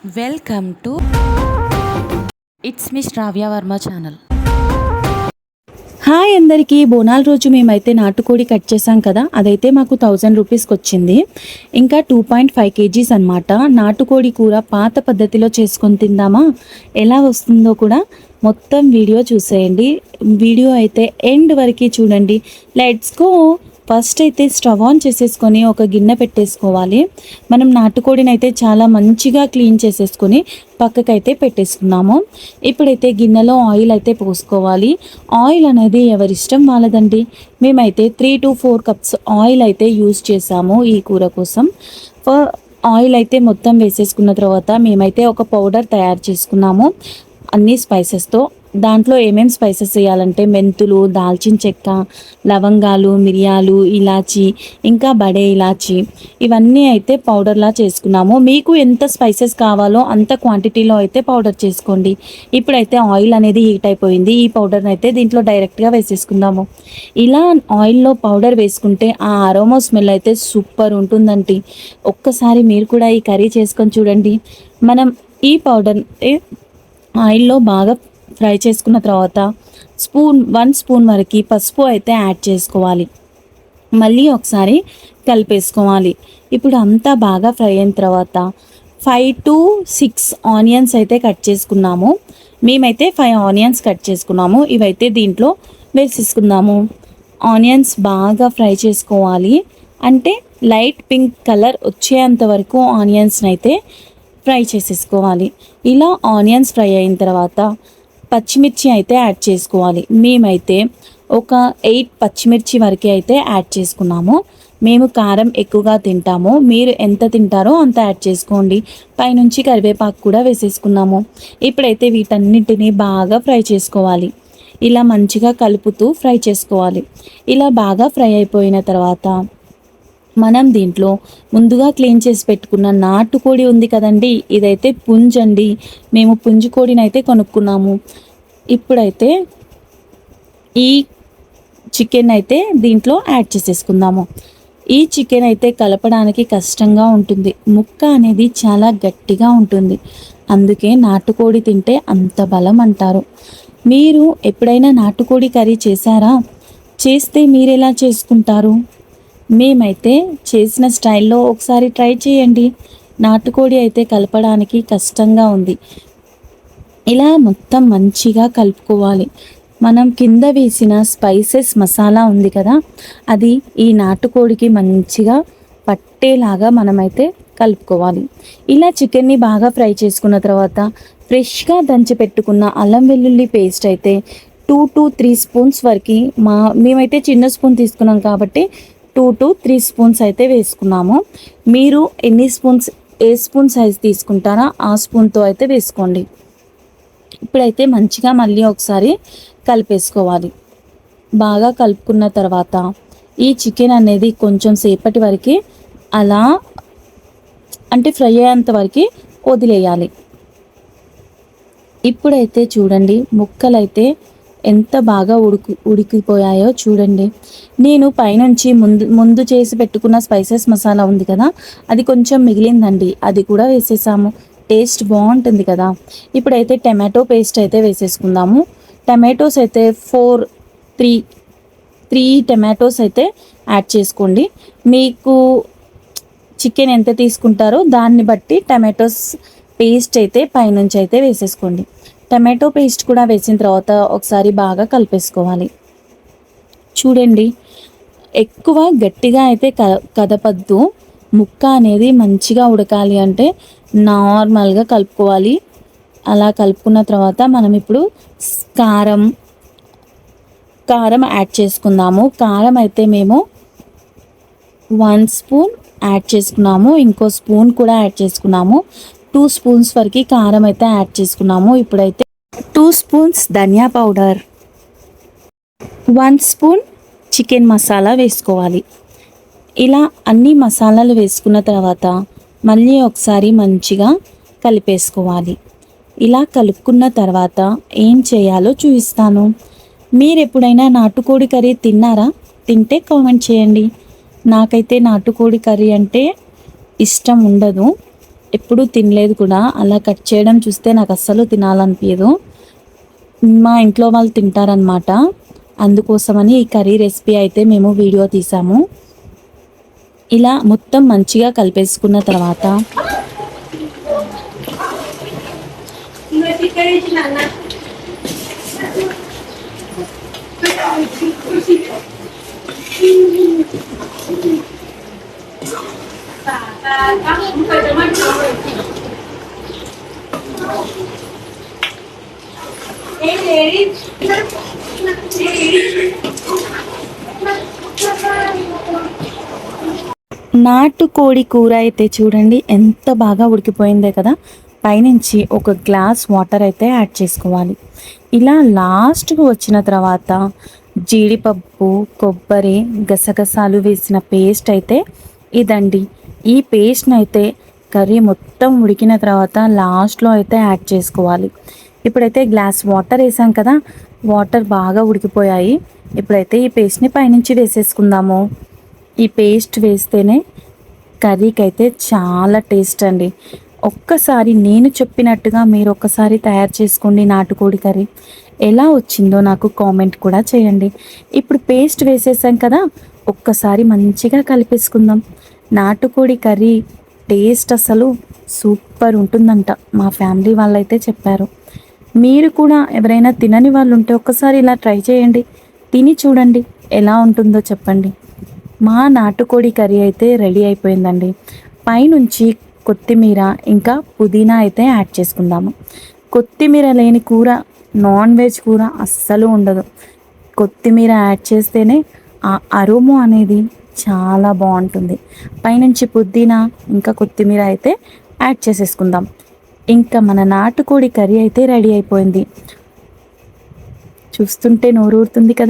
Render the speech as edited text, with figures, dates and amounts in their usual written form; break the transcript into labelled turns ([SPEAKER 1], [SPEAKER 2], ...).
[SPEAKER 1] Welcome to it's me Sravya Varma channel.
[SPEAKER 2] Hi అందరికీ. బోనాల రోజు మేమైతే నాటుకోడి కట్ చేసాం కదా, అదైతే మాకు 1000 రూపీస్కి వచ్చింది. ఇంకా 2.5 kgs అనమాట. నాటుకోడి కూర పాత పద్ధతిలో చేసుకొని తిందామా, ఎలా వస్తుందో కూడా మొత్తం వీడియో చూసేయండి. వీడియో అయితే ఎండ్ వరకు చూడండి. Let's go. ఫస్ట్ అయితే స్టవ్ ఆన్ చేసేసుకొని ఒక గిన్నె పెట్టేసుకోవాలి. మనం నాటుకోడిని అయితే చాలా మంచిగా క్లీన్ చేసేసుకొని పక్కకైతే పెట్టేసుకున్నాము. ఇప్పుడైతే గిన్నెలో ఆయిల్ అయితే పోసుకోవాలి. ఆయిల్ అనేది ఎవరిష్టం వాళ్ళదండి. మేమైతే 3 to 4 cups ఆయిల్ అయితే యూజ్ చేసాము ఈ కూర కోసం. ఆయిల్ అయితే మొత్తం వేసేసుకున్న తర్వాత మేమైతే ఒక పౌడర్ తయారు చేసుకున్నాము అన్ని స్పైసెస్తో. దాంట్లో ఏమేమి స్పైసెస్ వేయాలంటే మెంతులు, దాల్చిన చెక్క, లవంగాలు, మిరియాలు, ఇలాచి, ఇంకా బడే ఇలాచి, ఇవన్నీ అయితే పౌడర్లా చేసుకున్నాము. మీకు ఎంత స్పైసెస్ కావాలో అంత క్వాంటిటీలో అయితే పౌడర్ చేసుకోండి. ఇప్పుడైతే ఆయిల్ అనేది హీట్ అయిపోయింది. ఈ పౌడర్ని అయితే దీంట్లో డైరెక్ట్గా వేసేసుకుందాము. ఇలా ఆయిల్లో పౌడర్ వేసుకుంటే ఆ అరోమా స్మెల్ అయితే సూపర్ ఉంటుందండి. ఒక్కసారి మీరు కూడా ఈ కర్రీ చేసుకొని చూడండి. మనం ఈ పౌడర్ ఆయిల్లో బాగా ఫ్రై చేసుకున్న తర్వాత 1 స్పూన్ వరకు పసుపు అయితే యాడ్ చేసుకోవాలి. మళ్ళీ ఒకసారి కలిపేసుకోవాలి. ఇప్పుడు అంతా బాగా ఫ్రై అయిన తర్వాత 5 to 6 ఆనియన్స్ అయితే కట్ చేసుకున్నాము. మేమైతే 5 ఆనియన్స్ కట్ చేసుకున్నాము. ఇవైతే దీంట్లో వేసేసుకుందాము. ఆనియన్స్ బాగా ఫ్రై చేసుకోవాలి. అంటే లైట్ పింక్ కలర్ వచ్చేంత వరకు ఆనియన్స్ని అయితే ఫ్రై చేసేసుకోవాలి. ఇలా ఆనియన్స్ ఫ్రై అయిన తర్వాత పచ్చిమిర్చి అయితే యాడ్ చేసుకోవాలి. మేమైతే ఒక 8 పచ్చిమిర్చి వరకు అయితే యాడ్ చేసుకున్నాము. మేము కారం ఎక్కువగా తింటాము. మీరు ఎంత తింటారో అంత యాడ్ చేసుకోండి. పైనుంచి కరివేపాకు కూడా వేసేసుకున్నాము. ఇప్పుడైతే వీటన్నిటిని బాగా ఫ్రై చేసుకోవాలి. ఇలా మంచిగా కలుపుతూ ఫ్రై చేసుకోవాలి. ఇలా బాగా ఫ్రై అయిపోయిన తర్వాత మనం దీంట్లో ముందుగా క్లీన్ చేసి పెట్టుకున్న నాటుకోడి ఉంది కదండి, ఇదైతే పుంజండి. మేము పుంజు కోడిని అయితే కొనుక్కున్నాము. ఇప్పుడైతే ఈ చికెన్ అయితే దీంట్లో యాడ్ చేసేసుకుందాము. ఈ చికెన్ అయితే కలపడానికి కష్టంగా ఉంటుంది. ముక్క అనేది చాలా గట్టిగా ఉంటుంది. అందుకే నాటుకోడి తింటే అంత బలం అంటారు. మీరు ఎప్పుడైనా నాటుకోడి కర్రీ చేశారా? చేస్తే మీరు ఎలా చేసుకుంటారు? మేమైతే చేసిన స్టైల్లో ఒకసారి ట్రై చేయండి. నాటుకోడి అయితే కలపడానికి కష్టంగా ఉంది. ఇలా మొత్తం మంచిగా కలుపుకోవాలి. మనం కింద వేసిన స్పైసెస్ మసాలా ఉంది కదా, అది ఈ నాటుకోడికి మంచిగా పట్టేలాగా మనమైతే కలుపుకోవాలి. ఇలా చికెన్ని బాగా ఫ్రై చేసుకున్న తర్వాత ఫ్రెష్గా దంచి పెట్టుకున్న అల్లం వెల్లుల్లి పేస్ట్ అయితే 2 to 3 స్పూన్స్ వరకు, మేమైతే చిన్న స్పూన్ తీసుకున్నాం కాబట్టి 2 to 3 స్పూన్స్ అయితే వేసుకున్నాము. మీరు ఏ స్పూన్ సైజ్ తీసుకుంటారా ఆ స్పూన్తో అయితే వేసుకోండి. ఇప్పుడైతే మంచిగా మళ్ళీ ఒకసారి కలిపేసుకోవాలి. బాగా కలుపుకున్న తర్వాత ఈ చికెన్ అనేది కొంచెం సేపటి వరకు అలా అంటే ఫ్రై అయ్యేంత వరకు వదిలేయాలి. ఇప్పుడైతే చూడండి, ముక్కలైతే ఎంత బాగా ఉడికిపోయాయో చూడండి. నేను పైనుంచి ముందు చేసి పెట్టుకున్న స్పైసెస్ మసాలా ఉంది కదా, అది కొంచెం మిగిలిందండి. అది కూడా వేసేసాము. టేస్ట్ బాగుంటుంది కదా. ఇప్పుడైతే టమాటో పేస్ట్ అయితే వేసేసుకుందాము. టమాటోస్ అయితే 3 టమాటోస్ అయితే యాడ్ చేసుకోండి. మీకు చికెన్ ఎంత తీసుకుంటారో దాన్ని బట్టి టమాటోస్ పేస్ట్ అయితే పైనుంచి అయితే వేసేసుకోండి. టమాటో పేస్ట్ కూడా వేసిన తర్వాత ఒకసారి బాగా కలిపేసుకోవాలి. చూడండి, ఎక్కువ గట్టిగా అయితే కదపద్దు. ముక్క అనేది మంచిగా ఉడకాలి అంటే నార్మల్గా కలుపుకోవాలి. అలా కలుపుకున్న తర్వాత మనం ఇప్పుడు కారం యాడ్ చేసుకుందాము. కారం అయితే మేము 1 స్పూన్ యాడ్ చేసుకున్నాము. ఇంకో స్పూన్ కూడా యాడ్ చేసుకున్నాము. 2 స్పూన్స్ వరకు కారం అయితే యాడ్ చేసుకున్నాము. ఇప్పుడైతే 2 స్పూన్స్ ధనియా పౌడర్, 1 స్పూన్ చికెన్ మసాలా వేసుకోవాలి. ఇలా అన్ని మసాలాలు వేసుకున్న తర్వాత మళ్ళీ ఒకసారి మంచిగా కలిపేసుకోవాలి. ఇలా కలుపుకున్న తర్వాత ఏం చేయాలో చూపిస్తాను. మీరు ఎప్పుడైనా నాటుకోడి కర్రీ తిన్నారా? తింటే కామెంట్ చేయండి. నాకైతే నాటుకోడి కర్రీ అంటే ఇష్టం ఉండదు. ఎప్పుడూ తినలేదు కూడా. అలా కట్ చేయడం చూస్తే నాకు అస్సలు తినాలనిపించదు. మా ఇంట్లో వాళ్ళు తింటారనమాట. అందుకోసమని ఈ కర్రీ రెసిపీ అయితే మేము వీడియో తీసాము. ఇలా మొత్తం మంచిగా కలిపేసుకున్న తర్వాత నాటుకోడి కూర అయితే చూడండి ఎంత బాగా ఉడికిపోయిందే కదా. పైనుంచి ఒక గ్లాస్ వాటర్ అయితే యాడ్ చేసుకోవాలి. ఇలా లాస్ట్కు వచ్చిన తర్వాత జీడిపప్పు, కొబ్బరి, గసగసాలు వేసిన పేస్ట్ అయితే ఇదండి. ఈ పేస్ట్ని అయితే కర్రీ మొత్తం ఉడికిన తర్వాత లాస్ట్లో అయితే యాడ్ చేసుకోవాలి. ఇప్పుడైతే గ్లాస్ వాటర్ వేసాం కదా, వాటర్ బాగా ఉడికిపోయాయి. ఇప్పుడైతే ఈ పేస్ట్ని పైనుంచి వేసేసుకుందాము. ఈ పేస్ట్ వేస్తేనే కర్రీకి అయితే చాలా టేస్ట్ అండి. ఒక్కసారి నేను చెప్పినట్టుగా మీరు ఒక్కసారి తయారు చేసుకోండి నాటుకోడి కర్రీ. ఎలా వచ్చిందో నాకు కామెంట్ కూడా చేయండి. ఇప్పుడు పేస్ట్ వేసేసాం కదా, ఒక్కసారి మంచిగా కలిపేసుకుందాం. నాటుకోడి కర్రీ టేస్ట్ అసలు సూపర్ ఉంటుందంట మా ఫ్యామిలీ వాళ్ళైతే చెప్పారు. మీరు కూడా ఎవరైనా తినని వాళ్ళు ఉంటే ఒక్కసారి ఇలా ట్రై చేయండి, తిని చూడండి ఎలా ఉంటుందో చెప్పండి. మా నాటుకోడి కర్రీ అయితే రెడీ అయిపోయిందండి. పైనుంచి కొత్తిమీర ఇంకా పుదీనా అయితే యాడ్ చేసుకుందాము. కొత్తిమీర లేని కూర, నాన్ వెజ్ కూర అస్సలు ఉండదు. కొత్తిమీర యాడ్ చేస్తేనే ఆ అరోమా అనేది చాలా బాగుంటుంది. పైనుంచి పుదీనా ఇంకా కొత్తిమీర అయితే యాడ్ చేసేసుకుందాం. ఇంకా మన నాటుకోడి కర్రీ అయితే రెడీ అయిపోయింది. చూస్తుంటే నోరూరుతుంది కదా.